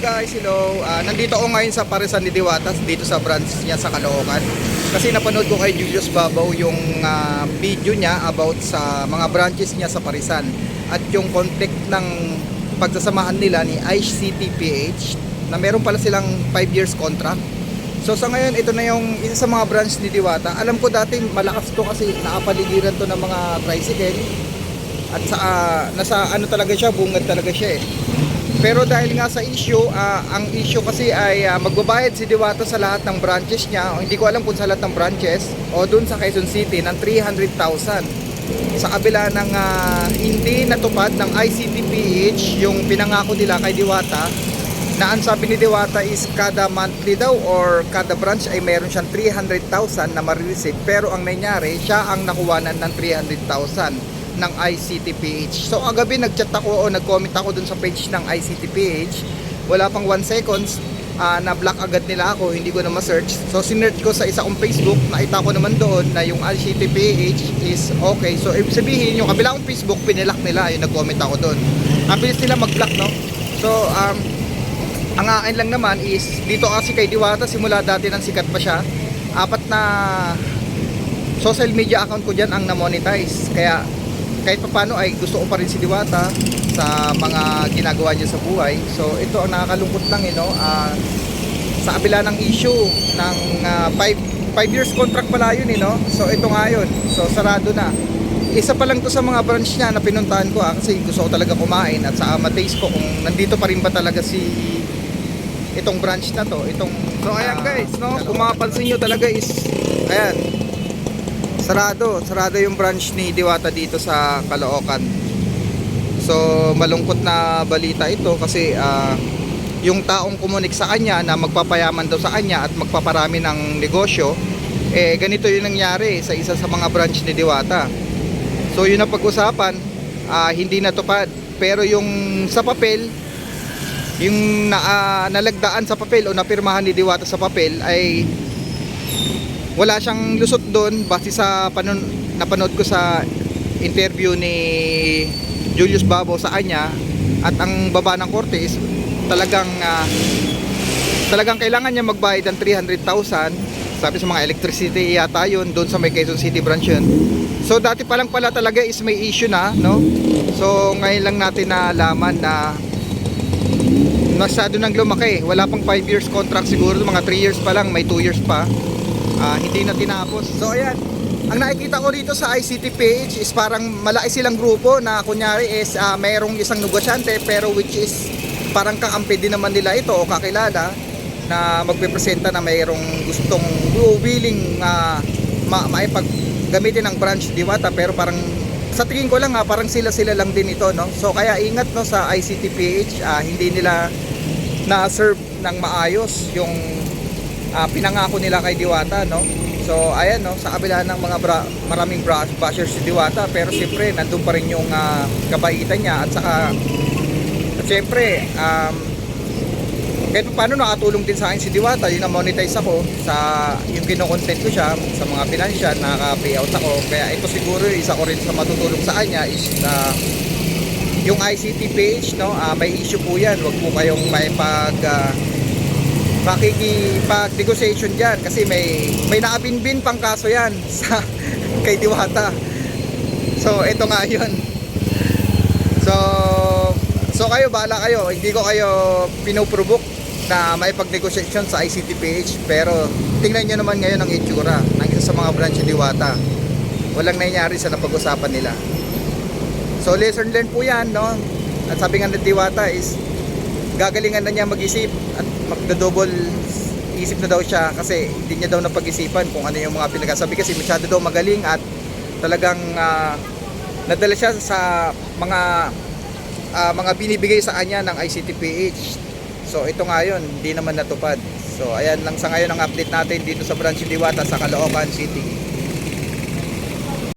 guys, hello. Nandito ako ngayon sa Parisan ni Diwata dito sa branch niya sa Caloocan. Kasi napanood ko kay Julius Babaw yung video niya about sa mga branches niya sa Parisan at yung contact ng pagsasamahan nila ni ICTPH na meron pala silang 5 years contract. So sa ngayon, ito na yung isa sa mga branch ni Diwata. Alam ko dati malakas to kasi nakapaligiran to ng mga tricycle at sa nasa ano talaga siya, bungad talaga siya eh. Pero dahil nga sa issue, ang issue kasi ay magbabayad si Diwata sa lahat ng branches niya, o hindi ko alam kung sa lahat ng branches o dun sa Quezon City ng 300,000 sa kabila ng hindi natupad ng ICTPH yung pinangako nila kay Diwata, na ang sabi ni Diwata is kada monthly daw or kada branch ay meron siyang 300,000 na marireceive, pero ang nangyari siya ang nakuwanan ng 300,000 ng ICTPH. So agabi nagchat ako o nag-comment ako dun sa page ng ICTPH. Wala pang 1 seconds, na-block agad nila ako, hindi ko na ma-search. So sinearch ko sa isa kong Facebook, nakita ko naman doon na yung ICTPH is okay. So ibig sabihin yung kabila kong Facebook, pinilak nila, yung nag-comment ako doon. Ang bilis nila mag-block, no? So ang akin lang naman is dito kasi kay Diwata, simula dati nang sikat pa siya, 4 na social media account ko dyan ang na-monetize. Kaya kahit paano ay gusto ko pa rin si Diwata sa mga ginagawa niya sa buhay. So ito ang nakakalungkot lang, sa kabila ng issue ng 5 years contract pala yun, So ito nga yun, so sarado na. Isa pa lang to sa mga branch niya na pinuntahan ko, kasi gusto ko talaga kumain at sa ma-taste ko kung nandito pa rin ba talaga itong branch na to, so ayan guys, no, kung mapapansin nyo talaga is ayan, sarado yung branch ni Diwata dito sa Caloocan. So malungkot na balita ito kasi yung taong kumunik sa kanya na magpapayaman daw sa kanya at magpaparami ng negosyo, ganito yung nangyari sa isa sa mga branch ni Diwata. So yun ang pag-usapan, hindi natupad, pero yung sa papel, yung nalagdaan sa papel o napirmahan ni Diwata sa papel ay wala siyang lusot doon base sa napanood ko sa interview ni Julius Babaw sa kanya. At ang baba ng korte is talagang kailangan niya magbayad ng 300,000, sabi sa mga electricity yata yun, doon sa may Quezon City branch yun. So dati pa lang pala talaga is may issue na, no? So ngayon lang natin nalaman na masyado nang lumaki. Wala pang 5 years contract, siguro mga 3 years pa lang, may 2 years pa. Hindi na tinapos. So ayan, ang nakikita ko dito sa ICTPH is parang malaki silang grupo na kunyari is mayroong isang negosyante, pero which is parang kakampi din naman nila ito o kakilala na magpipresenta na mayroong gustong willing maipaggamitin ng branch Diwata, pero parang sa tingin ko lang parang sila lang din ito, no? So kaya ingat, no, sa ICTPH, hindi nila na-serve ng maayos yung pinangako nila kay Diwata, no? So ayan, no, sa kabila ng mga maraming bashers si Diwata, pero siyempre nandun pa rin yung kabaitan niya at saka siyempre kahit paano nakatulong din sa akin si Diwata. Yung na-monetize ako sa yung kino-content ko siya sa mga financial, nakaka-payout ako. Kaya ito siguro isa ko rin sa matutulong sa kanya is yung ICTPH, no, may issue po yan. Huwag po kayong makikipag-negotiation dyan kasi may nakabinbin pang kaso yan sa kay Diwata. So ito nga yun. So kayo, bahala kayo. Hindi ko kayo pinoprovoke na maipag-negotiation sa ICTPH, pero tingnan nyo naman ngayon ang itsura ng isa sa mga branch ni Diwata. Walang nangyari sa napag-usapan nila. So lesson learned po yan, no? At sabi nga ng Diwata is gagalingan na niya mag-isip at magdodouble isip na daw siya kasi hindi niya daw napag-isipan kung ano yung mga pinagsasabi, kasi masyado daw magaling at talagang nadala siya sa mga binibigay sa kanya ng ICTPH. So ito nga yun, hindi naman natupad. So ayan lang sa ngayon ang update natin dito sa branch ni Diwata sa Caloocan City.